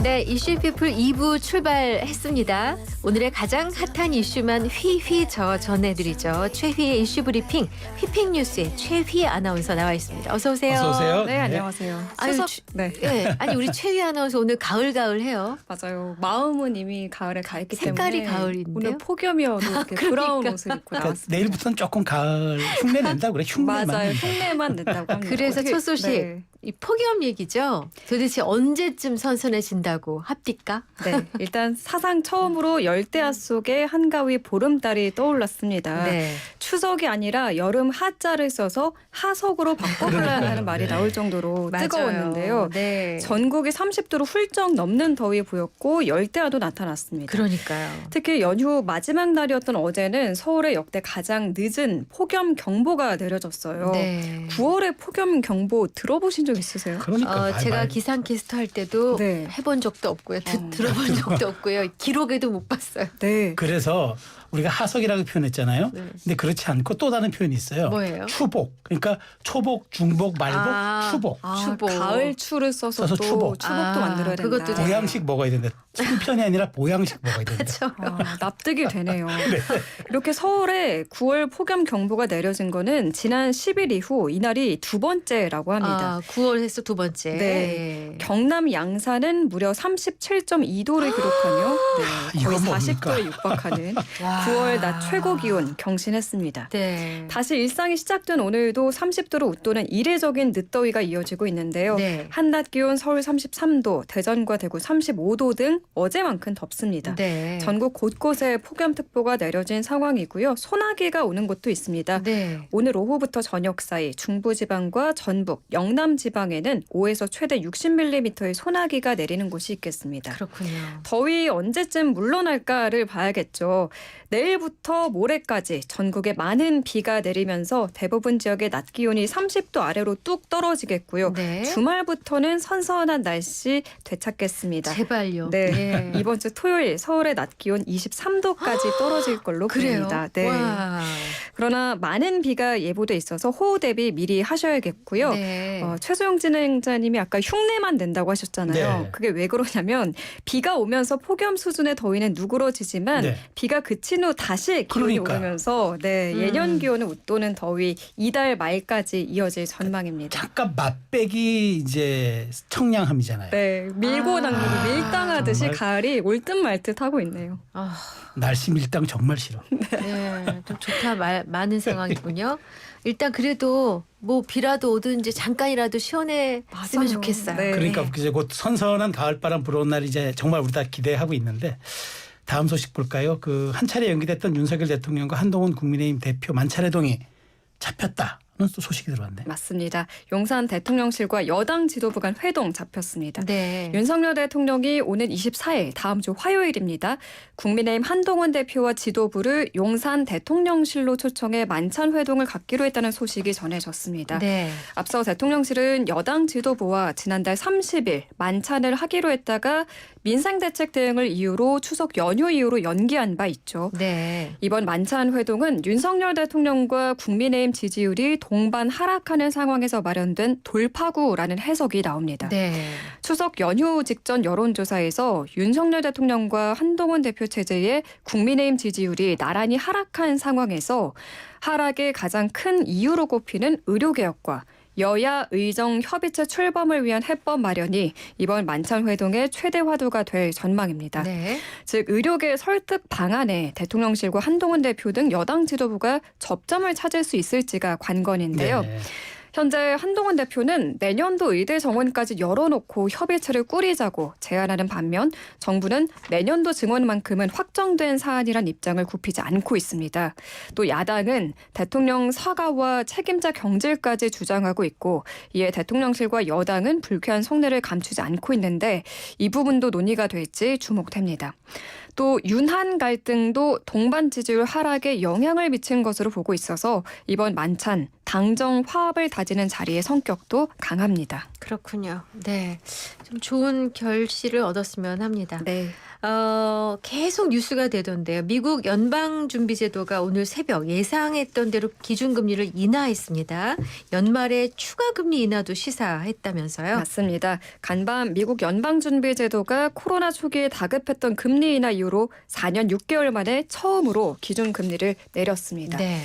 네, 이슈피플 2부 출발했습니다. 오늘의 가장 핫한 이슈만 휘휘 전해드리죠. 최휘의 이슈 브리핑, 휘핑뉴스의 최휘 아나운서 나와 있습니다. 어서 오세요. 어서 오세요. 네, 안녕하세요. 아유, 네. 네, 아니 우리 최휘 아나운서 오늘 가을해요. 맞아요. 마음은 이미 가을에 가 있기 색깔이 때문에 가을인데요? 오늘 폭염이어도 이렇게 브라운 옷을 입고 그러니까 나왔습니다. 내일부터는 조금 가을 흉내 낸다 그래. 흉내만 맞아요. 낸다. 흉내만 낸다고 합니다. 그래서 어떻게- 첫 소식 네. 이 폭염 얘기죠. 도대체 언제쯤 선선해진다고 합니까? 네, 일단 사상 처음으로 열대야 속에 한가위 보름달이 떠올랐습니다. 네. 추석이 아니라 여름 하자를 써서 하석으로 바꿔볼라 하는 말이 네. 나올 정도로 맞아요. 뜨거웠는데요. 네. 전국이 30도로 훌쩍 넘는 더위 보였고 열대야도 나타났습니다. 그러니까요. 특히 연휴 마지막 날이었던 어제는 서울에 역대 가장 늦은 폭염 경보가 내려졌어요. 네. 9월에 폭염 경보 들어보신 적 있으세요? 그러니까 제가 기상캐스터 할 때도 네. 해본 적도 없고요. 들어본 적도 없고요. 기록에도 못 봤어요. 네. 그래서 우리가 하석이라고 표현했잖아요. 네. 근데 그렇지 않고 또 다른 표현이 있어요. 뭐예요? 추복. 그러니까 초복, 중복, 말복, 추복. 추복. 가을 추를 써서 또 추복. 추복도 만들어야 된다. 그것도 돼요. 보양식 먹어야 된다. 송편이 아니라 보양식 먹어야 된다. 그렇죠. 납득이 되네요. 이렇게 서울에 9월 폭염 경보가 내려진 거는 지난 10일 이후 이날이 두 번째라고 합니다. 9월에서 두 번째. 네. 경남 양산은 무려 37.2도를 기록하며 네, 거의 이건 뭡니까? 40도에 육박하는 와. 9월 낮 최고 기온 경신했습니다. 네. 다시 일상이 시작된 오늘도 30도로 웃도는 이례적인 늦더위가 이어지고 있는데요. 네. 한낮 기온 서울 33도, 대전과 대구 35도 등 어제만큼 덥습니다. 네. 전국 곳곳에 폭염특보가 내려진 상황이고요. 소나기가 오는 곳도 있습니다. 네. 오늘 오후부터 저녁 사이 중부지방과 전북, 영남지방에는 5에서 최대 60mm의 소나기가 내리는 곳이 있겠습니다. 그렇군요. 더위 언제쯤 물러날까를 봐야겠죠. 내일부터 모레까지 전국에 많은 비가 내리면서 대부분 지역의 낮 기온이 30도 아래로 뚝 떨어지겠고요. 네. 주말부터는 선선한 날씨 되찾겠습니다. 제발요. 네. 네. 이번 주 토요일 서울의 낮 기온 23도까지 떨어질 걸로 그래요? 보입니다. 네. 와. 그러나 많은 비가 예보돼 있어서 호우 대비 미리 하셔야겠고요. 네. 최소영 진행자님이 아까 흉내만 낸다고 하셨잖아요. 네. 그게 왜 그러냐면 비가 오면서 폭염 수준의 더위는 누그러지지만 네. 비가 그친 후 다시 기온이 그러니까. 오르면서 예년 기온을 웃도는 더위 이달 말까지 이어질 전망입니다. 잠깐 맛배기 이제 청량함이잖아요. 네, 밀고 당기고 밀당하듯이 정말. 가을이 올 듯 말 듯 하고 있네요. 아, 날씨 밀당 정말 싫어. 네. 좀 좋다 많은 상황이군요. 일단 그래도 뭐 비라도 오든지 잠깐이라도 시원했으면 맞아요. 좋겠어요. 네. 그러니까 이제 곧 선선한 가을바람 불어온 날 이제 정말 우리 다 기대하고 있는데 다음 소식 볼까요? 그 한 차례 연기됐던 윤석열 대통령과 한동훈 국민의힘 대표 만찬회동이 잡혔다는 또 소식이 들어왔네. 맞습니다. 용산 대통령실과 여당 지도부 간 회동 잡혔습니다. 네. 윤석열 대통령이 오는 24일 다음 주 화요일입니다. 국민의힘 한동훈 대표와 지도부를 용산 대통령실로 초청해 만찬 회동을 갖기로 했다는 소식이 전해졌습니다. 네. 앞서 대통령실은 여당 지도부와 지난달 30일 만찬을 하기로 했다가 민생대책 대응을 이유로 추석 연휴 이후로 연기한 바 있죠. 네. 이번 만찬 회동은 윤석열 대통령과 국민의힘 지지율이 동반 하락하는 상황에서 마련된 돌파구라는 해석이 나옵니다. 네. 추석 연휴 직전 여론조사에서 윤석열 대통령과 한동훈 대표 체제의 국민의힘 지지율이 나란히 하락한 상황에서 하락의 가장 큰 이유로 꼽히는 의료개혁과 여야 의정 협의체 출범을 위한 해법 마련이 이번 만찬 회동의 최대 화두가 될 전망입니다. 네. 즉 의료계 설득 방안에 대통령실과 한동훈 대표 등 여당 지도부가 접점을 찾을 수 있을지가 관건인데요. 네. 현재 한동훈 대표는 내년도 의대 정원까지 열어놓고 협의체를 꾸리자고 제안하는 반면 정부는 내년도 증원만큼은 확정된 사안이란 입장을 굽히지 않고 있습니다. 또 야당은 대통령 사과와 책임자 경질까지 주장하고 있고 이에 대통령실과 여당은 불쾌한 속내를 감추지 않고 있는데 이 부분도 논의가 될지 주목됩니다. 또 윤한 갈등도 동반 지지율 하락에 영향을 미친 것으로 보고 있어서 이번 만찬 당정 화합을 다지는 자리의 성격도 강합니다. 그렇군요. 네. 좀 좋은 결실을 얻었으면 합니다. 네. 계속 뉴스가 되던데요. 미국 연방준비제도가 오늘 새벽 예상했던 대로 기준금리를 인하했습니다. 연말에 추가금리 인하도 시사했다면서요. 맞습니다. 간밤 미국 연방준비제도가 코로나 초기에 다급했던 금리 인하 이후로 4년 6개월 만에 처음으로 기준금리를 내렸습니다. 네.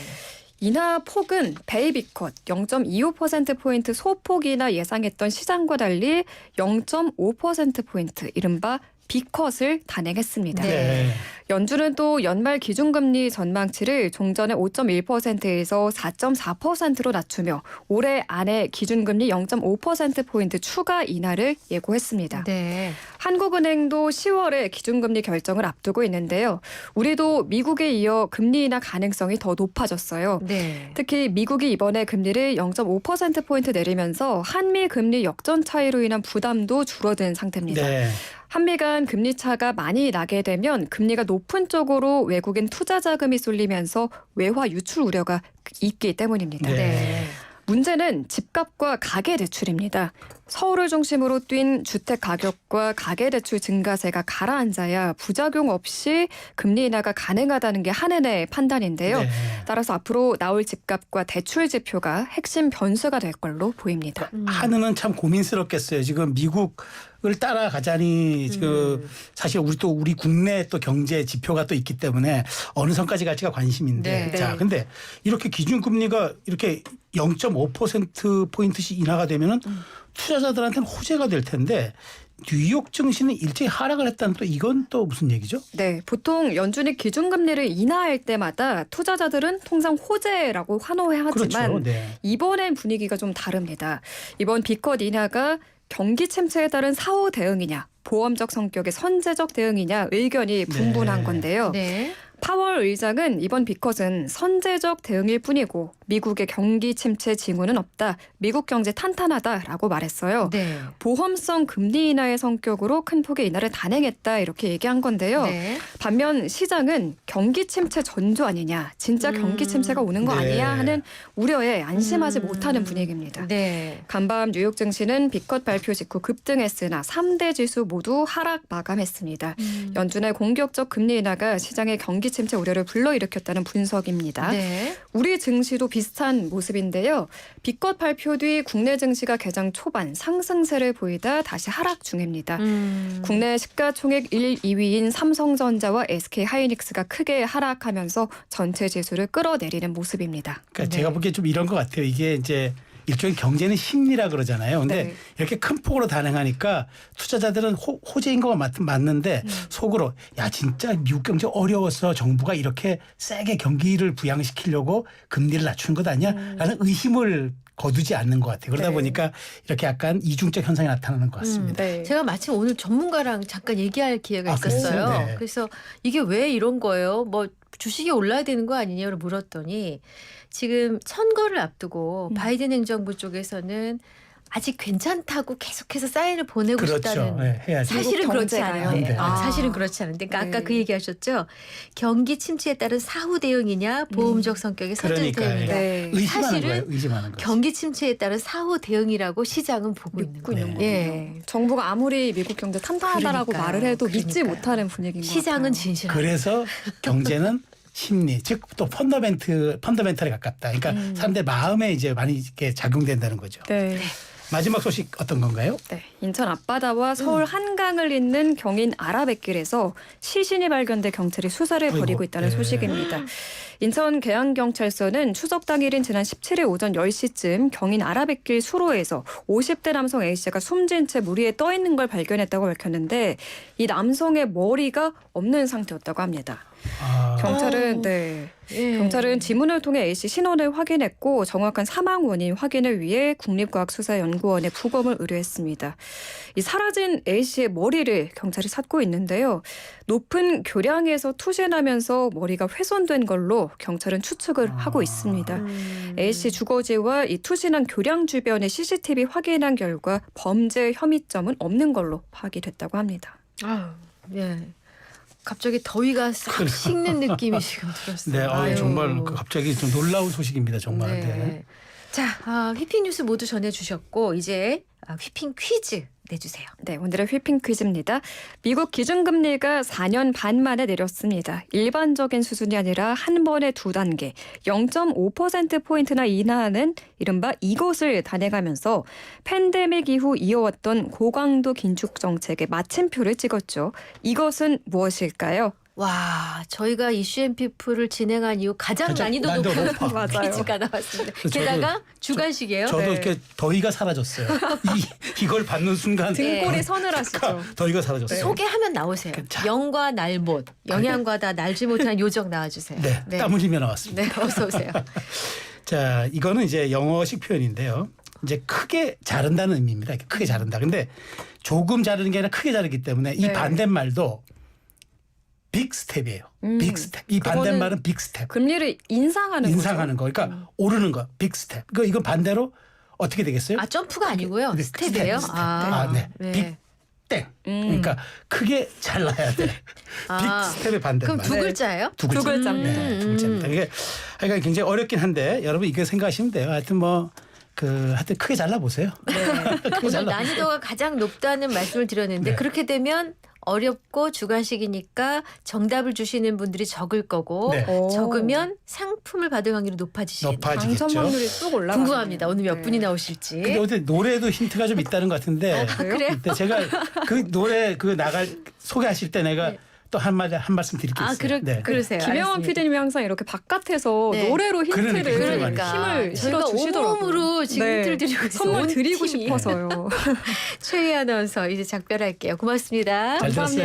인하 폭은 베이비컷 0.25%포인트 소폭 인하 예상했던 시장과 달리 0.5%포인트 이른바 B컷을 단행했습니다. 네. 연준은 또 연말 기준금리 전망치를 종전의 5.1%에서 4.4%로 낮추며 올해 안에 기준금리 0.5%포인트 추가 인하를 예고했습니다. 네. 한국은행도 10월에 기준금리 결정을 앞두고 있는데요. 우리도 미국에 이어 금리 인하 가능성이 더 높아졌어요. 네. 특히 미국이 이번에 금리를 0.5%포인트 내리면서 한미 금리 역전 차이로 인한 부담도 줄어든 상태입니다. 네. 한미 간 금리 차가 많이 나게 되면 금리가 높은 쪽으로 외국인 투자 자금이 쏠리면서 외화 유출 우려가 있기 때문입니다. 네. 문제는 집값과 가계 대출입니다. 서울을 중심으로 뛴 주택 가격과 가계 대출 증가세가 가라앉아야 부작용 없이 금리 인하가 가능하다는 게 한은의 판단인데요. 네. 따라서 앞으로 나올 집값과 대출 지표가 핵심 변수가 될 걸로 보입니다. 한은은 참 고민스럽겠어요. 지금 미국을 따라가자니 지금 사실 우리 국내 또 경제 지표가 또 있기 때문에 어느 선까지 갈지가 관심인데. 네. 자, 근데 이렇게 기준금리가 이렇게 0.5%포인트씩 인하가 되면은 투자자들한테는 호재가 될 텐데 뉴욕 증시는 일제히 하락을 했다는 또 이건 또 무슨 얘기죠? 네, 보통 연준이 기준금리를 인하할 때마다 투자자들은 통상 호재라고 환호하지만 그렇죠. 네. 이번엔 분위기가 좀 다릅니다. 이번 B컷 인하가 경기 침체에 따른 사후 대응이냐, 보험적 성격의 선제적 대응이냐 의견이 분분한 네. 건데요. 네. 파월 의장은 이번 B컷은 선제적 대응일 뿐이고 미국의 경기 침체 징후는 없다. 미국 경제 탄탄하다라고 말했어요. 네. 보험성 금리 인하의 성격으로 큰 폭의 인하를 단행했다 이렇게 얘기한 건데요. 네. 반면 시장은 경기 침체 전조 아니냐, 진짜 경기 침체가 오는 거 네. 아니냐 하는 우려에 안심하지 못하는 분위기입니다. 네. 간밤 뉴욕 증시는 B컷 발표 직후 급등했으나 3대 지수 모두 하락 마감했습니다. 연준의 공격적 금리 인하가 시장의 경기 침체 우려를 불러일으켰다는 분석입니다. 네. 우리 증시도 비슷한 모습인데요. B컷 발표 뒤 국내 증시가 개장 초반 상승세를 보이다 다시 하락 중입니다. 국내 시가총액 1, 2위인 삼성전자와 SK하이닉스가 크게 하락하면서 전체 지수를 끌어내리는 모습입니다. 그러니까 네. 제가 보기에 좀 이런 것 같아요. 이게 이제 일종의 경제는 심리라 그러잖아요. 근데 네. 이렇게 큰 폭으로 단행하니까 투자자들은 호재인 거 맞는데 속으로 야 진짜 미국 경제 어려워서 정부가 이렇게 세게 경기를 부양시키려고 금리를 낮추는 것 아니야? 라는 의심을 거두지 않는 것 같아요. 그러다 네. 보니까 이렇게 약간 이중적 현상이 나타나는 것 같습니다. 네. 제가 마침 오늘 전문가랑 잠깐 얘기할 기회가 아, 있었어요. 그랬어요? 네. 그래서 이게 왜 이런 거예요? 뭐 주식이 올라야 되는 거 아니냐고 물었더니 지금 선거를 앞두고 바이든 행정부 쪽에서는 아직 괜찮다고 계속해서 사인을 보내고 그렇죠. 싶다는 네, 해야죠. 사실은 미국 그렇지 경제가요. 않은데 네. 사실은 그렇지 않은데 그러니까 아까 네. 그 얘기하셨죠. 경기 침체에 따른 사후 대응이냐 보험적 성격의 선제 그러니까 대응이냐. 네. 의심하는 사실은 거예요. 의심하는 거. 경기 침체에 따른 사후 대응이라고 시장은 보고 있는 믿고 거예요. 있는 네. 거예요. 예. 정부가 아무리 미국 경제 탄탄하다라고 그러니까요. 말을 해도 믿지 그러니까요. 못하는 분위기인 것 시장은 같아요. 진실한 그래서 경제는 심리, 즉 또 펀더멘털에 가깝다. 그러니까 사람들 마음에 이제 많이 이렇게 작용된다는 거죠. 네. 마지막 소식 어떤 건가요? 네, 인천 앞바다와 서울 한강을 잇는 경인 아라뱃길에서 시신이 발견돼 경찰이 수사를 아이고, 벌이고 있다는 네. 소식입니다. 인천 계양경찰서는 추석 당일인 지난 17일 오전 10시쯤 경인 아라뱃길 수로에서 50대 남성 A씨가 숨진 채 물 위에 떠 있는 걸 발견했다고 밝혔는데 이 남성의 머리가 없는 상태였다고 합니다. 아, 경찰은 예. 경찰은 지문을 통해 A씨 신원을 확인했고 정확한 사망 원인 확인을 위해 국립과학수사연구원에 부검을 의뢰했습니다. 이 사라진 A씨의 머리를 경찰이 찾고 있는데요. 높은 교량에서 투신하면서 머리가 훼손된 걸로 경찰은 추측을 하고 있습니다. A씨 주거지와 이 투신한 교량 주변의 CCTV 확인한 결과 범죄 혐의점은 없는 걸로 파악이 됐다고 합니다. 아유, 예. 갑자기 더위가 싹 식는 느낌이 지금 들었어요. 네, 아유. 정말 갑자기 좀 놀라운 소식입니다. 정말. 네. 네. 자, 휘핑 뉴스 모두 전해주셨고 이제 휘핑 퀴즈 내주세요. 네, 오늘의 휘핑 퀴즈입니다. 미국 기준금리가 4년 반 만에 내렸습니다. 일반적인 수준이 아니라 한 번에 2단계, 0.5%포인트나 인하하는 이른바 이것을 단행하면서 팬데믹 이후 이어왔던 고강도 긴축 정책의 마침표를 찍었죠. 이것은 무엇일까요? 와, 저희가 이슈앤피플을 진행한 이후 가장 난이도 높은 높아. 맞아요. 퀴즈가 나왔습니다. 저도- 게다가 주간식이에요. 저도 네. 이렇게 더위가 사라졌어요. 이걸 받는 순간 등골이 네. 서늘하시죠. 더위가 사라졌어요. 소개하면 나오세요. 자. 영과 날못, 영양과 다 날지 못한 요정 나와주세요. 네, 땀 흘리며 나왔습니다. 네, 어서 오세요. 자, 이거는 이제 영어식 표현인데요. 이제 크게 자른다는 의미입니다. 이렇게 크게 자른다. 근데 조금 자르는 게 아니라 크게 자르기 때문에 이 네. 반대말도 빅 스텝이에요. 빅 스텝. 이 그거는 반대말은 빅 스텝. 금리를 인상하는 인상하는 거. 그러니까 오르는 거. 빅 스텝. 이거 반대로 어떻게 되겠어요? 아, 점프가 아니고요. 네, 스텝이에요. 스텝. 아, 네. 네. 빅 땡. 그러니까 크게 잘라야 돼. 아, 빅 스텝의 반대말. 그럼 두 글자예요? 두 글자. 글자입니다. 네, 두 글자입니다. 이게 하여간 굉장히 어렵긴 한데 여러분 이거 생각하시면 돼요. 하여튼 하여튼 크게 잘라 보세요. 크게 오늘 잘라. 난이도가 가장 높다는 말씀을 드렸는데 네. 그렇게 되면 어렵고 주간식이니까 정답을 주시는 분들이 적을 거고 네. 오. 적으면 상품을 받을 확률이 높아지시겠네요. 높아지겠죠. 당첨 확률이 쑥 올라가. 궁금합니다. 오늘 몇 네. 분이 나오실지. 근데 어제 노래도 힌트가 좀 있다는 것 같은데. 그래요? 근데 제가 그 노래 소개하실 때 내가 네. 또 한 말씀 드릴게요. 아, 네. 그러세요. 김영환 알겠습니다. PD님이 항상 이렇게 바깥에서 네. 노래로 힌트를 그러니까. 힘을 실어 저희가 주시더라고요. 온몸으로 지금 힌트를 드리고 있어요. 선물 온 드리고 팀이. 싶어서요. 최희 아나운서 이제 작별할게요. 고맙습니다. 잘 들었어요.